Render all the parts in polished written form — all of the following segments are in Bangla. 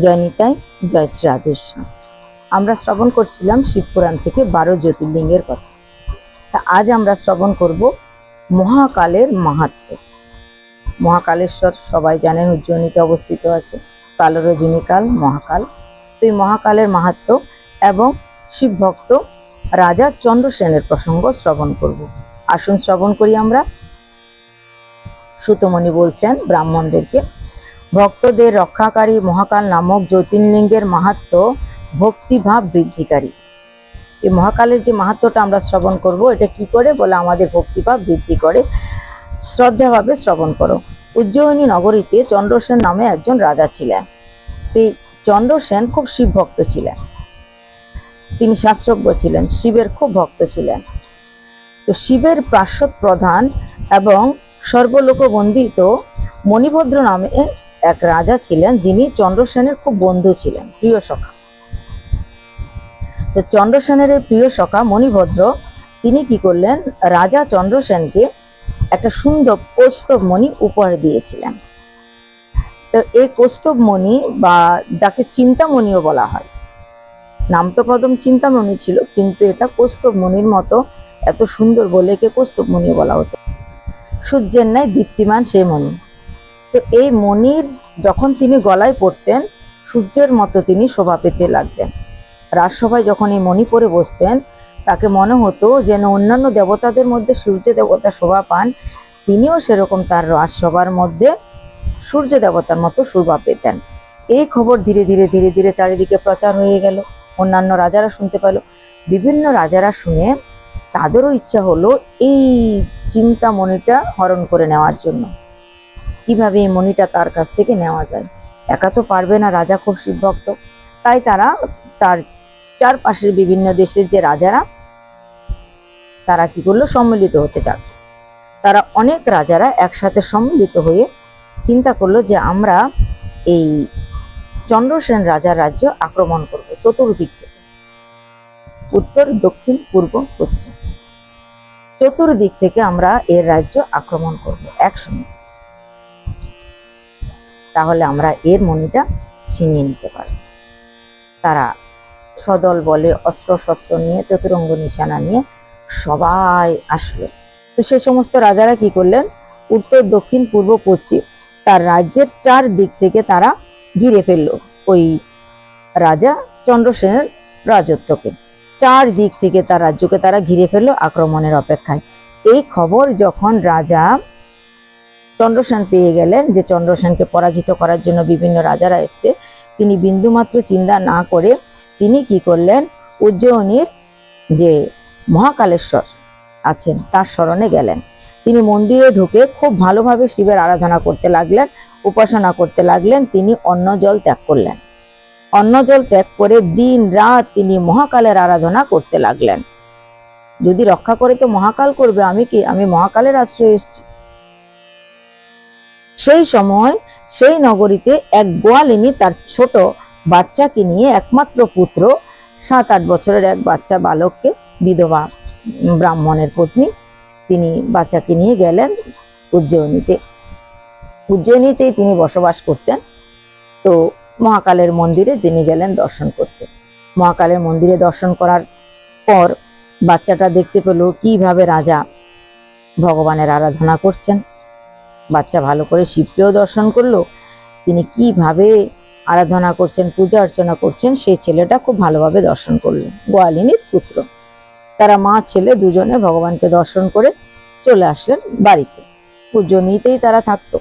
জয় নিতাই, জয় শ্রী রাধেশ্যাম। আমরা শ্রবণ করছিলাম শিবপুরাণ থেকে 12 জ্যোতির্লিঙ্গের কথা। তা আজ আমরা শ্রবণ করব মহাকালের মাহাত্ম্য। মহাকালেশ্বর সবাই জানেন উজ্জয়িনীতে অবস্থিত আছে। কাল রজনীকাল মহাকাল। তো এই মহাকালের মাহাত্ম্য এবং শিব ভক্ত রাজা চন্দ্রসেনের প্রসঙ্গ শ্রবণ করব। আসুন শ্রবণ করি আমরা। সুতমণি বলছেন ব্রাহ্মণদেরকে, ভক্তদের রক্ষাকারী মহাকাল নামক জ্যোতির্লিঙ্গের মাহাত্ম্য ভক্তিভাব বৃদ্ধিকারী। এই মহাকালের যে মাহাত্ম্যটা আমরা শ্রবণ করব, এটা কি করে বলে আমাদের ভক্তিভাব বৃদ্ধি করে। শ্রদ্ধাভাবে শ্রবণ করো। উজ্জয়িনী নগরীতে চন্দ্রসেন নামে একজন রাজা ছিলেন। এই চন্দ্রসেন খুব শিব ভক্ত ছিলেন, তিনি শাস্ত্রজ্ঞ ছিলেন, শিবের খুব ভক্ত ছিলেন। তো শিবের পার্শ্বদ প্রধান এবং সর্বলোক বন্দিত মণিভদ্র নামে এক রাজা ছিলেন, যিনি চন্দ্রসেনের খুব বন্ধু ছিলেন, প্রিয় সখা। তো চন্দ্রসেনের এই প্রিয় সখা মণিভদ্র তিনি কি করলেন, রাজা চন্দ্রসেনকে একটা সুন্দর কৌস্তব মণি উপহার দিয়েছিলেন। তো এই কৌস্তব মণি বা যাকে চিন্তামণিও বলা হয়, নাম তো প্রথম চিন্তামণি ছিল, কিন্তু এটা কৌস্তব মণির মতো এত সুন্দর বলে একে কৌস্তব মণিও বলা হতো। সূর্যের ন্যায় দীপ্তিমান সেই মণি। তো এই মণির যখন তিনি গলায় পড়তেন, সূর্যের মতো তিনি শোভা পেতে লাগতেন। রাজসভায় যখন এই মণি পরে বসতেন, তাকে মনে হতো যেন অন্যান্য দেবতাদের মধ্যে সূর্য দেবতা শোভা পান, তিনিও সেরকম তার রাজসভার মধ্যে সূর্য দেবতার মতো শোভা পেতেন। এই খবর ধীরে ধীরে ধীরে ধীরে চারিদিকে প্রচার হয়ে গেল। অন্যান্য রাজারা শুনতে পেল। বিভিন্ন রাজারা শুনে তাদেরও ইচ্ছা হলো এই চিন্তামণিটা হরণ করে নেওয়ার জন্য। কিভাবে এই মণিটা তার কাছ থেকে নেওয়া যায়, একা তো পারবে না, রাজা খুব শিবভক্ত। তাই তারা তার চারপাশের বিভিন্ন দেশের যে রাজারা, তারা কি করলো, সম্মিলিত হতে চান। তারা অনেক রাজারা একসাথে সম্মিলিত হয়ে চিন্তা করলো যে আমরা এই চন্দ্রসেন রাজার রাজ্য আক্রমণ করব চতুর্দিক থেকে, উত্তর, দক্ষিণ, পূর্ব, পশ্চিম, চতুর্দিক থেকে আমরা এর রাজ্য আক্রমণ করব একসঙ্গে। তাহলে আমরা এর মণিটা ছিনিয়ে নিতে পারব। তারা সদল বলে অস্ত্র শস্ত্র নিয়ে, চতুরঙ্গ নিশানা নিয়ে সবাই আসলো। তো সেই সমস্ত রাজারা কি করলেন, উত্তর, দক্ষিণ, পূর্ব, পশ্চিম তার রাজ্যের 4 দিক থেকে তারা ঘিরে ফেললো ওই রাজা চন্দ্রসেনের রাজত্বকে। 4 দিক থেকে তার রাজ্যকে তারা ঘিরে ফেললো আক্রমণের অপেক্ষায়। এই খবর যখন রাজা চন্দ্রসেন পেয়ে গেলেন যে চন্দ্রসেনকে পরাজিত করার জন্য বিভিন্ন রাজারা এসছে, তিনি বিন্দুমাত্র চিন্তা না করে তিনি কি করলেন, উজ্জয়িনীর যে মহাকালেশ্বর আছেন তার শরণে গেলেন। তিনি মন্দিরে ঢুকে খুব ভালোভাবে শিবের আরাধনা করতে লাগলেন, উপাসনা করতে লাগলেন। তিনি অন্ন জল ত্যাগ করলেন। অন্ন জল ত্যাগ করে দিন রাত তিনি মহাকালের আরাধনা করতে লাগলেন। যদি রক্ষা করে তো মহাকাল করবে, আমি কি, আমি মহাকালের আশ্রয়ে এসেছি। সেই সময় সেই নগরীতে এক গোয়ালিনী তার ছোট বাচ্চাকে নিয়ে, একমাত্র পুত্র 7-8 বছরের এক বাচ্চা বালককে, বিধবা ব্রাহ্মণের পত্নী, তিনি বাচ্চাকে নিয়ে গেলেন উজ্জয়িনীতে। উজ্জয়িনীতেই তিনি বসবাস করতেন। তো মহাকালের মন্দিরে তিনি গেলেন দর্শন করতে। মহাকালের মন্দিরে দর্শন করার পর বাচ্চাটা দেখতে পেল কিভাবে রাজা ভগবানের আরাধনা করছেন। বাচ্চা ভালো করে শিবকেও দর্শন করলো, তিনি কিভাবে আরাধনা করছেন, পূজা অর্চনা করছেন, সেই ছেলেটা খুব ভালোভাবে দর্শন করলো। গোয়ালিনীর পুত্র, তারা মা ছেলে দুজনে ভগবানকে দর্শন করে চলে আসলেন বাড়িতে। উজ্জয়িনীতেই তারা থাকতো।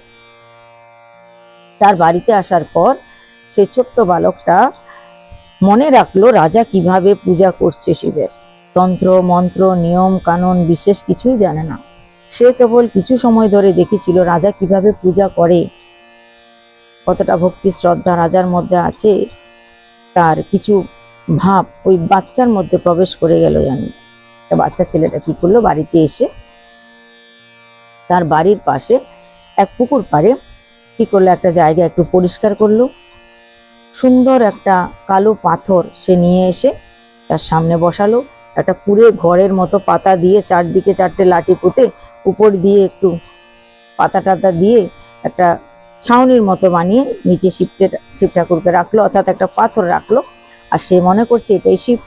তার বাড়িতে আসার পর সেই ছোট্ট বালকটা মনে রাখলো রাজা কিভাবে পূজা করছে শিবের। তন্ত্র মন্ত্র নিয়ম কানুন বিশেষ কিছুই জানে না। সে কেবল কিছু সময় ধরে দেখেছিল রাজা কিভাবে পূজা করে, কতটা ভক্তি শ্রদ্ধা রাজার মধ্যে আছে, তার কিছু ভাব ওই বাচ্চার মধ্যে প্রবেশ করে গেল। জানি বাচ্চা ছেলেটা কি করলো, বাড়িতে এসে তার বাড়ির পাশে এক পুকুর পাড়ে কি করলো, একটা জায়গা একটু পরিষ্কার করলো। সুন্দর একটা কালো পাথর সে নিয়ে এসে তার সামনে বসালো। একটা কুড়ে ঘরের মতো পাতা দিয়ে চারদিকে 4টে লাঠি পুঁতে উপর দিয়ে একটু পাতা টাতা দিয়ে একটা ছাউনির মতো বানিয়ে নিচে শিব ঠাকুরকে রাখলো, অর্থাৎ একটা পাথর রাখলো। আর সে মনে করছে এটাই শিব।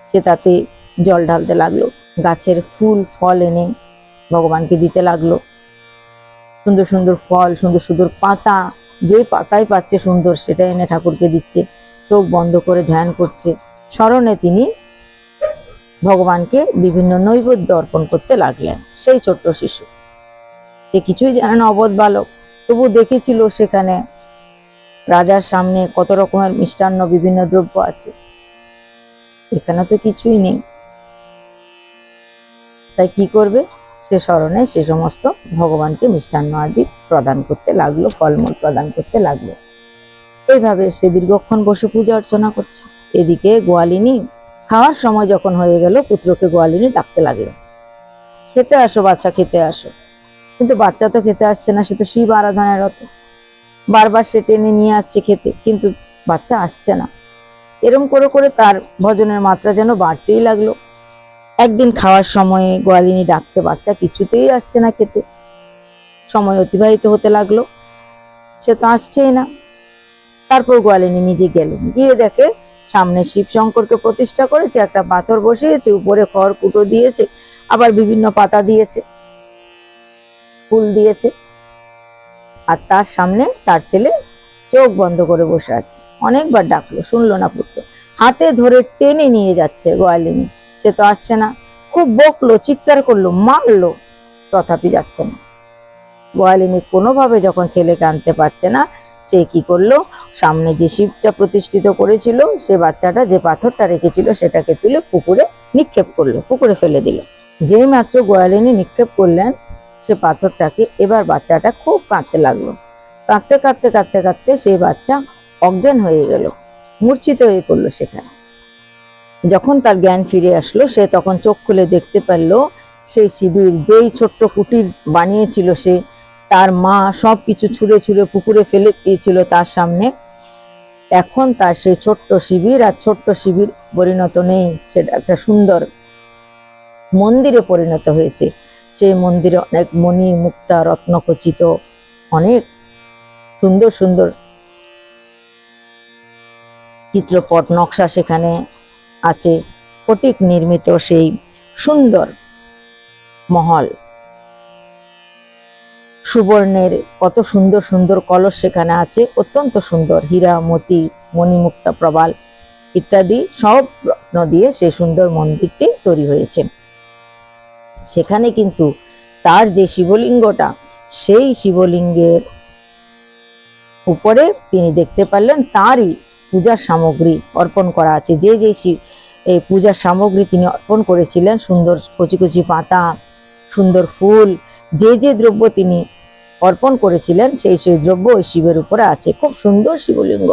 সে তাতে জল ঢালতে লাগলো, গাছের ফুল ফল এনে ভগবানকে দিতে লাগলো। সুন্দর সুন্দর ফল, সুন্দর সুন্দর পাতা, যে পাতায় পাচ্ছে সুন্দর সেটা এনে ঠাকুরকে দিচ্ছে। চোখ বন্ধ করে ধ্যান করছে। স্মরণে তিনি ভগবানকে বিভিন্ন নৈবেদ্য অর্পণ করতে লাগলেন। সেই ছোট্ট শিশু, সে কিছুই জানে না, অবোধ বালক, তবু দেখেছিল সেখানে রাজার সামনে কত রকমের মিষ্টান্ন বিভিন্ন দ্রব্য আছে, এখানে তো কিছুই নেই। তাই কি করবে, সে স্মরণে সে সমস্ত ভগবানকে মিষ্টান্ন আদি প্রদান করতে লাগলো, ফলমূল প্রদান করতে লাগলো। এইভাবে সে দীর্ঘক্ষণ বসে পূজা অর্চনা করছে। এদিকে গোয়ালিনী খাওয়ার সময় যখন হয়ে গেল, পুত্রকে গোয়ালিনী ডাকতে লাগলো, খেতে আসো বাচ্চা, খেতে আসো। কিন্তু বাচ্চা তো খেতে আসছে না, সে তো শিব আরাধনায় রত। বারবার সে টেনে নিয়ে আসছে খেতে, কিন্তু বাচ্চা আসছে না। এরম করে করে তার ভজনের মাত্রা যেন বাড়তেই লাগলো। একদিন খাওয়ার সময়ে গোয়ালিনী ডাকছে, বাচ্চা কিছুতেই আসছে না খেতে। সময় অতিবাহিত হতে লাগলো, সে তো আসছেই না। তারপর গোয়ালিনী নিজে গেলেন, গিয়ে দেখে সামনে শিব শঙ্করকে প্রতিষ্ঠা করেছে, একটা পাথর বসিয়েছে, উপরে খড়কুটো দিয়েছে, আবার বিভিন্ন পাতা দিয়েছে, ফুল দিয়েছে। আর তার সামনে তার ছেলে চোখ বন্ধ করে বসে আছে। অনেকবার ডাকলো, শুনলো না পুত্র। হাতে ধরে টেনে নিয়ে যাচ্ছে গোয়ালিনী, সে তো আসছে না। খুব বকলো, চিৎকার করলো, মারলো, তথাপি যাচ্ছে না। গোয়ালিনী কোনোভাবে যখন ছেলেকে আনতে পারছে না, সে কি করলো, সামনে যে শিবটা প্রতিষ্ঠিত করেছিল, সে বাচ্চাটা যে পাথরটা রেখেছিল সেটাকে তুলে পুকুরে নিক্ষেপ করলো, পুকুরে ফেলে দিল। যেই মাত্র গোয়ালিনী নিক্ষেপ করলেন সে পাথরটাকে, এবার বাচ্চাটা খুব কাঁদতে লাগলো। কাঁদতে কাঁদতে কাঁদতে কাঁদতে সেই বাচ্চা অজ্ঞান হয়ে গেল, মূর্ছিত হয়ে পড়লো সেখানে। যখন তার জ্ঞান ফিরে আসলো, সে তখন চোখ খুলে দেখতে পেল সেই শিবির, যেই ছোট্ট কুটির বানিয়েছিল সে, তার মা সবকিছু ছুঁড়ে ছুঁড়ে পুকুরে ফেলে দিয়েছিল তার সামনে। এখন তার সেই ছোট্ট শিবির আর ছোট্ট শিবির পরিণত নেই, সেটা একটা সুন্দর মন্দিরে পরিণত হয়েছে। সেই মন্দিরে অনেক মণি মুক্তা রত্নখচিত অনেক সুন্দর সুন্দর চিত্রপট নকশা সেখানে আছে। ফটিক নির্মিত সেই সুন্দর মহল, সুবর্ণের কত সুন্দর সুন্দর কলস সেখানে আছে, অত্যন্ত সুন্দর, হীরা মতি মণিমুক্তা প্রবাল ইত্যাদি সব রত্ন দিয়ে সেই সুন্দর মন্দিরটি তৈরি হয়েছে। সেখানে কিন্তু তার যে শিবলিঙ্গটা, সেই শিবলিঙ্গের উপরে তিনি দেখতে পারলেন তারই পূজার সামগ্রী অর্পণ করা আছে। যে যে এই পূজার সামগ্রী তিনি অর্পণ করেছিলেন, সুন্দর কচি কচি পাতা, সুন্দর ফুল, যে যে দ্রব্য তিনি অর্পণ করেছিলেন সেই সেই দ্রব্য ওই শিবের উপরে আছে। খুব সুন্দর শিবলিঙ্গ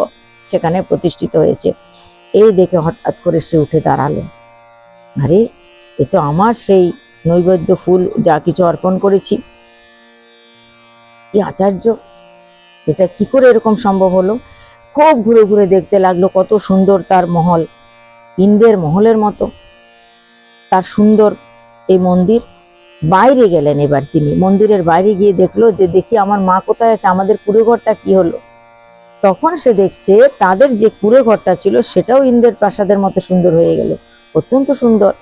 সেখানে প্রতিষ্ঠিত হয়েছে। এই দেখে হঠাৎ করে সে উঠে দাঁড়ালো, আরে এ তো আমার সেই নৈবেদ্য ফুল যা কিছু অর্পণ করেছি, কি আশ্চর্য, এটা কি করে এরকম সম্ভব হলো। খুব ঘুরে ঘুরে দেখতে লাগলো, কত সুন্দর তার মহল, ইন্দ্রের মহলের মতো তার সুন্দর এই মন্দির। বাইরে গেলেন, এবার তিনি মন্দিরের বাইরে গিয়ে দেখলো যে দেখি আমার মা কোথায় আছে, আমাদের কুড়ে ঘরটা কি হলো। তখন সে দেখছে তাদের যে কুড়ে ঘরটা ছিল সেটাও ইন্দ্রের প্রাসাদের মতো সুন্দর হয়ে গেল, অত্যন্ত সুন্দর।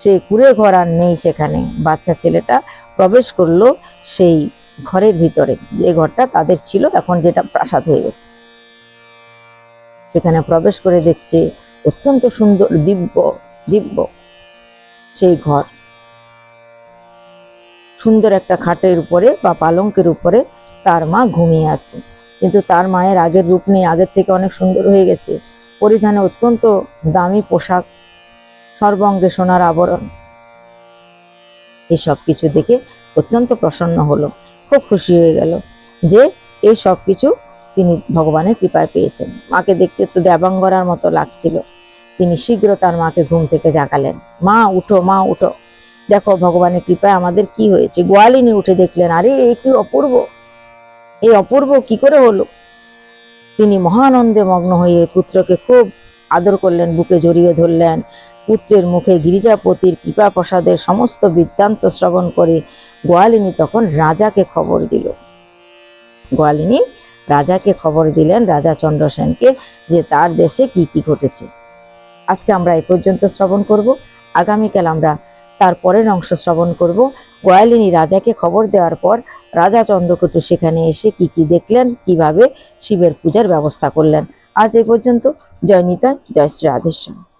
সেই কুড়ে ঘর আর নেই সেখানে। বাচ্চা ছেলেটা প্রবেশ করলো সেই ঘরের ভিতরে, যে ঘরটা তাদের ছিল এখন যেটা প্রাসাদ হয়ে গেছে। সেখানে প্রবেশ করে দেখছে অত্যন্ত সুন্দর, দিব্য দিব্য সেই ঘর। সুন্দর একটা খাটের উপরে বা পালঙ্কের উপরে তার মা ঘুমিয়ে আছে, কিন্তু তার মায়ের আগের রূপ নেই, আগের থেকে অনেক সুন্দর হয়ে গেছে। পরিধানে অত্যন্ত দামি পোশাক, সর্বাঙ্গে সোনার আবরণ। এই সব কিছু দেখে অত্যন্ত প্রসন্ন হলো, খুব খুশি হয়ে গেল যে এই সব কিছু তিনি ভগবানের কৃপায় পেয়েছেন। মাকে দেখতে তো দেবাঙ্গনার মতো লাগছিল। তিনি শীঘ্র তার মাকে ঘুম থেকে জাগালেন, মা উঠো, মা উঠো, দেখো ভগবানের কৃপায় আমাদের কি হয়েছে। গোয়ালিনী উঠে দেখলেন, আরে এই কি অপূর্ব, এই অপূর্ব কি করে হলো। তিনি মহানন্দে মগ্ন হয়ে পুত্রকে খুব আদর করলেন, বুকে জড়িয়ে ধরলেন। পুত্রের মুখে গিরিজাপতির কৃপা প্রসাদের সমস্ত বৃত্তান্ত শ্রবণ করে গোয়ালিনী তখন রাজাকে খবর দিল। গোয়ালিনী রাজাকে খবর দিলেন, রাজা চন্দ্রসেনকে, যে তার দেশে কি কি ঘটেছে। আজকে আমরা এই পর্যন্ত শ্রবণ করব। আগামীকাল আমরা তার পরের অংশ শ্রবণ করব। গোয়ালিনী রাজাকে খবর দেওয়ার পর রাজা চন্দ্রকেতু সেখানে এসে কি কি দেখলেন, কিভাবে শিবের পূজার ব্যবস্থা করলেন। আজ এই পর্যন্ত। জয় নিতাই, জয় শ্রী রাধেশ্যাম।